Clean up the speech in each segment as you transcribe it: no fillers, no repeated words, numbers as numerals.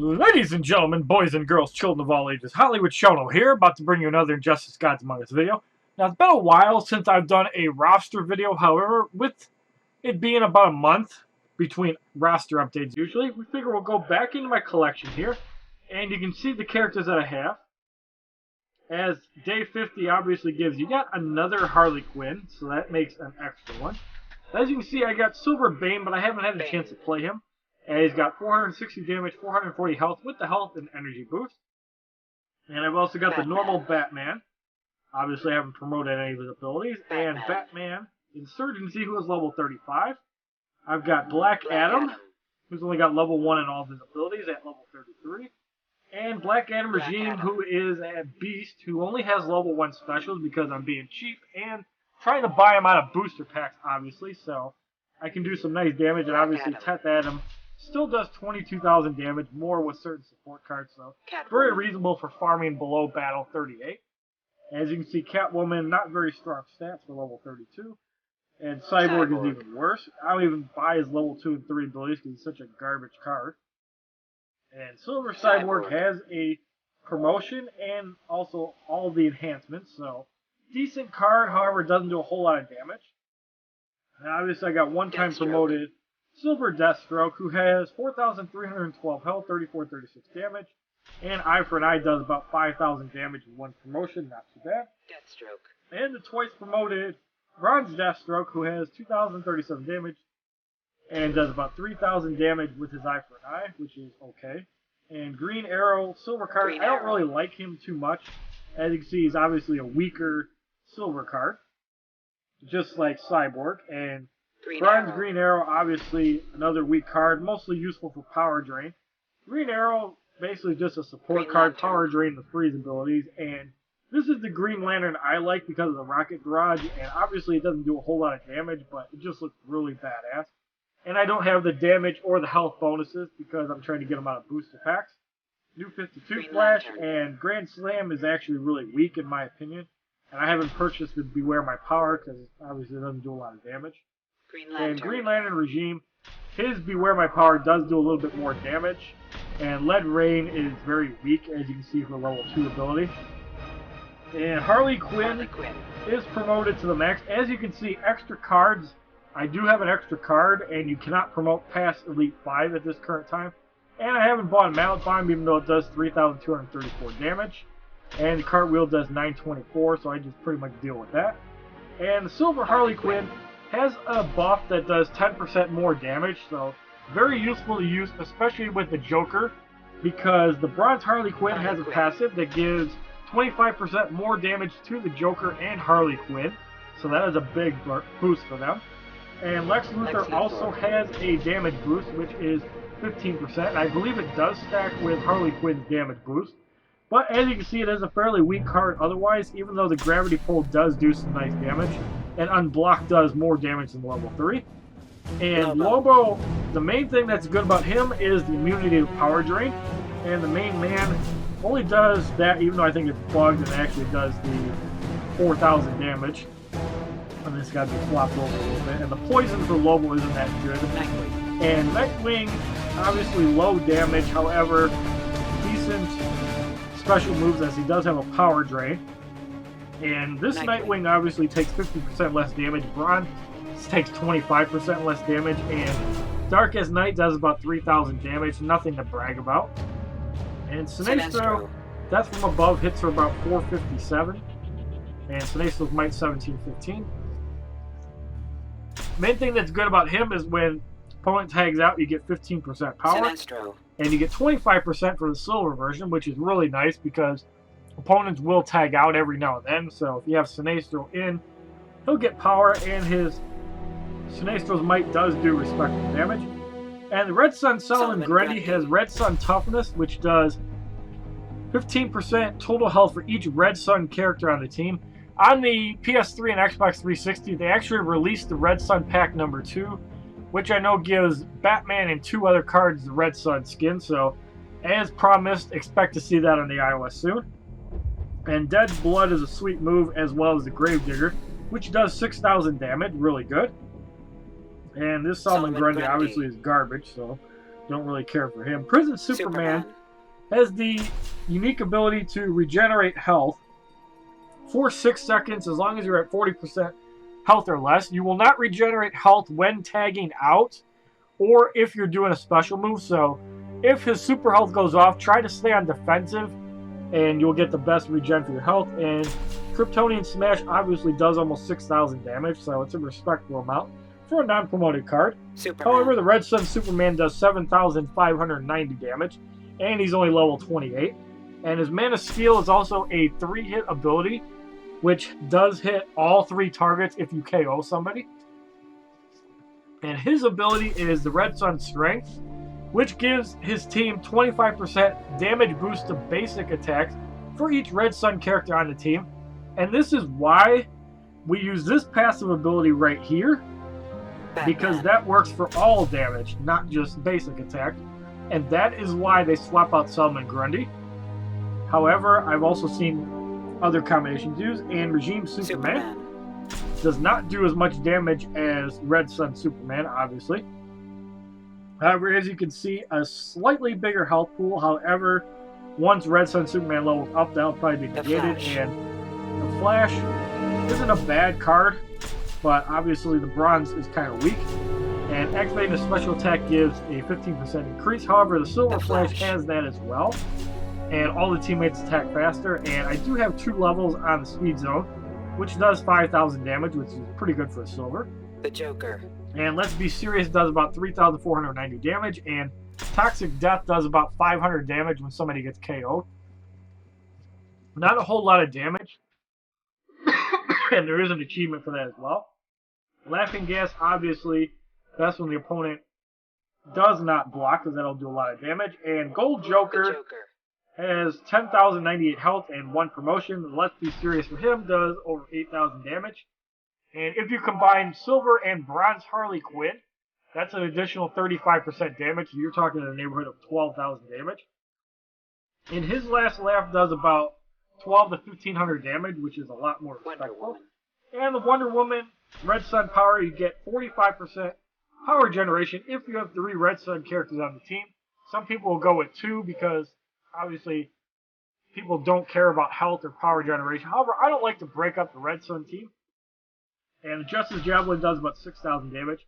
Ladies and gentlemen, boys and girls, children of all ages, HollywoodShono's here, about to bring you another Injustice Gods Among Us video. Now, it's been a while since I've done a roster video, however, with it being about a month between roster updates usually, we figure we'll go back into my collection here, and you can see the characters that I have. As day 50 obviously gives you got another Harley Quinn, so that makes an extra one. As you can see, I got Silver Bane, but I haven't had a chance to play him. And he's got 460 damage, 440 health with the health and energy boost. And I've also got the normal Batman. Obviously, I haven't promoted any of his abilities. And Batman Insurgency, who is level 35. I've got Black Adam, who's only got level 1 in all of his abilities at level 33. And Black Adam Regime, who is a beast, who only has level 1 specials because I'm being cheap and trying to buy him out of booster packs, obviously. So I can do some nice damage, and obviously Teth Adam still does 22,000 damage, more with certain support cards, so very reasonable for farming below battle 38. As you can see, Catwoman, not very strong stats for level 32. And Cyborg is even worse. I don't even buy his level 2 and 3 abilities because he's such a garbage card. And Silver Cyborg has a promotion and also all the enhancements, so decent card, however, doesn't do a whole lot of damage. And obviously I got one-time promoted Silver Deathstroke, who has 4,312 health, 3436 damage, and Eye for an Eye does about 5,000 damage in one promotion, not too bad. Deathstroke. And the twice promoted Bronze Deathstroke, who has 2,037 damage, and does about 3,000 damage with his Eye for an Eye, which is okay. And Green Arrow, Silver card, I don't really like him too much. As you can see, he's obviously a weaker Silver card, just like Cyborg, and Bronze Green Arrow, obviously another weak card, mostly useful for power drain. Green Arrow, basically just a support card, power drain the freeze abilities, and this is the Green Lantern I like because of the rocket garage, and obviously it doesn't do a whole lot of damage, but it just looks really badass. And I don't have the damage or the health bonuses because I'm trying to get them out of booster packs. New 52 Flash and Grand Slam is actually really weak in my opinion, and I haven't purchased the Beware My Power because obviously it doesn't do a lot of damage. And Green Lantern Regime, his Beware My Power does do a little bit more damage. And Lead Rain is very weak, as you can see, for level 2 ability. And Harley Quinn is promoted to the max. As you can see, extra cards. I do have an extra card, and you cannot promote past Elite 5 at this current time. And I haven't bought a Mallet Bomb, even though it does 3,234 damage. And the Cartwheel does 924, so I just pretty much deal with that. And the Silver Harley Quinn has a buff that does 10% more damage, so very useful to use, especially with the Joker, because the Bronze Harley Quinn has a passive that gives 25% more damage to the Joker and Harley Quinn, so that is a big boost for them. And Lex Luthor also has a damage boost, which is 15%, and I believe it does stack with Harley Quinn's damage boost. But as you can see, it is a fairly weak card otherwise, even though the Gravity Pull does do some nice damage. And Unblock does more damage than level 3. And Lobo, the main thing that's good about him is the immunity to power drain. And the main man only does that, even though I think it's bugged, and actually does the 4,000 damage. And this got to be flopped over a little bit. And the poison for Lobo isn't that good. And Nightwing, obviously low damage, however, decent special moves as he does have a power drain. And this Nightwing obviously takes 50% less damage. Bronze takes 25% less damage. And Dark as Night does about 3,000 damage. Nothing to brag about. And Sinestro, Death from Above hits for about 457. And Sinestro's Might 1715. Main thing that's good about him is when opponent tags out, you get 15% power. And you get 25% for the silver version, which is really nice because opponents will tag out every now and then. So if you have Sinestro in, he'll get power, and his Sinestro's Might does do respectable damage. And the Red Son Solomon Grundy has Red Son Toughness, which does 15% total health for each Red Son character on the team. On the PS3 and Xbox 360, they actually released the Red Son Pack number 2, which I know gives Batman and 2 other cards the Red Son skin, so as promised, expect to see that on the iOS soon. And Dead Blood is a sweet move, as well as the Gravedigger, which does 6,000 damage, really good. And this Solomon Grundy obviously is garbage, so don't really care for him. Prison Superman has the unique ability to regenerate health for 6 seconds as long as you're at 40% health or less. You will not regenerate health when tagging out or if you're doing a special move. So if his super health goes off, try to stay on defensive and you'll get the best regen for your health. And Kryptonian Smash obviously does almost 6,000 damage, so it's a respectable amount for a non-promoted card. Superman. However, the Red Son Superman does 7,590 damage, and he's only level 28. And his Man of Steel is also a 3-hit ability, which does hit all 3 targets if you KO somebody. And his ability is the Red Son Strength, which gives his team 25% damage boost to basic attacks for each Red Son character on the team. And this is why we use this passive ability right here, because that works for all damage, not just basic attack. And that is why they swap out Selma and Grundy. However, I've also seen other combinations used, and Regime Superman does not do as much damage as Red Son Superman, obviously. However, as you can see, a slightly bigger health pool. However, once Red Son Superman levels up, that'll probably be negated. And the Flash isn't a bad card, but obviously the Bronze is kind of weak. And activating the special attack gives a 15% increase. However, the Silver Flash has that as well. And all the teammates attack faster. And I do have 2 levels on the Speed Zone, which does 5,000 damage, which is pretty good for a Silver. The Joker. And Let's Be Serious does about 3,490 damage. And Toxic Death does about 500 damage when somebody gets KO'd. Not a whole lot of damage. And there is an achievement for that as well. Laughing Gas, obviously, that's when the opponent does not block, because that'll do a lot of damage. And Gold Joker has 10,098 health and 1 promotion. The Let's Be Serious for him does over 8,000 damage. And if you combine Silver and Bronze Harley Quinn, that's an additional 35% damage. So you're talking in the neighborhood of 12,000 damage. And his last laugh does about 12 to 1,500 damage, which is a lot more respectable. And the Wonder Woman Red Son power, you get 45% power generation if you have 3 Red Son characters on the team. Some people will go with 2 because obviously people don't care about health or power generation. However, I don't like to break up the Red Son team. And the Justice Javelin does about 6,000 damage.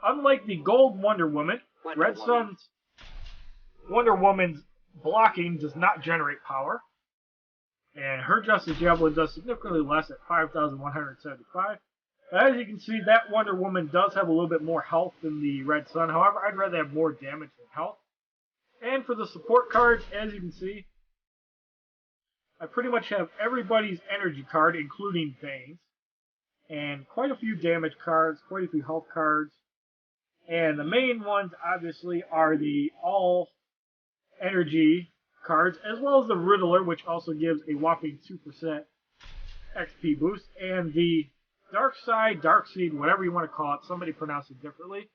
Unlike the Gold Wonder Woman, Red Son's Wonder Woman's blocking does not generate power. And her Justice Javelin does significantly less at 5,175. As you can see, that Wonder Woman does have a little bit more health than the Red Son. However, I'd rather have more damage than health. And for the support cards, as you can see, I pretty much have everybody's energy card, including Bane's. And quite a few damage cards, quite a few health cards. And the main ones, obviously, are the all energy cards, as well as the Riddler, which also gives a whopping 2% XP boost, and the Dark Side, Darkseid, whatever you want to call it, somebody pronounced it differently.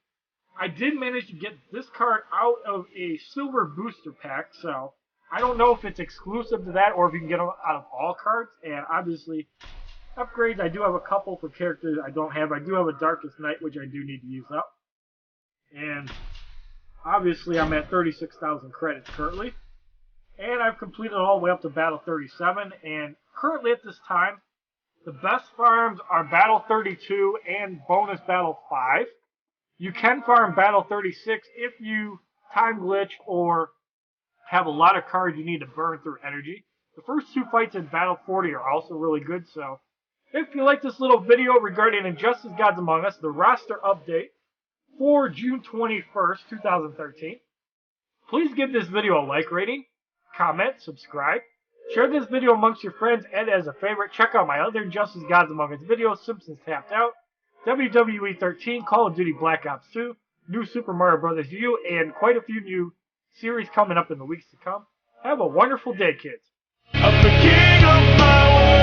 I did manage to get this card out of a silver booster pack, so I don't know if it's exclusive to that or if you can get them out of all cards. And obviously, upgrades, I do have a couple for characters I don't have. I do have a Darkest Night, which I do need to use up. And obviously, I'm at 36,000 credits currently. And I've completed all the way up to Battle 37. And currently at this time, the best farms are Battle 32 and Bonus Battle 5. You can farm Battle 36 if you time glitch or have a lot of cards you need to burn through energy. The first 2 fights in Battle 40 are also really good. So if you like this little video regarding Injustice Gods Among Us, the roster update for June 21st, 2013, please give this video a like rating, comment, subscribe, share this video amongst your friends, and as a favorite, check out my other Injustice Gods Among Us videos, Simpsons Tapped Out, WWE 13, Call of Duty Black Ops 2, new Super Mario Bros. U, and quite a few new series coming up in the weeks to come. Have a wonderful day, kids. I'm the king of my world.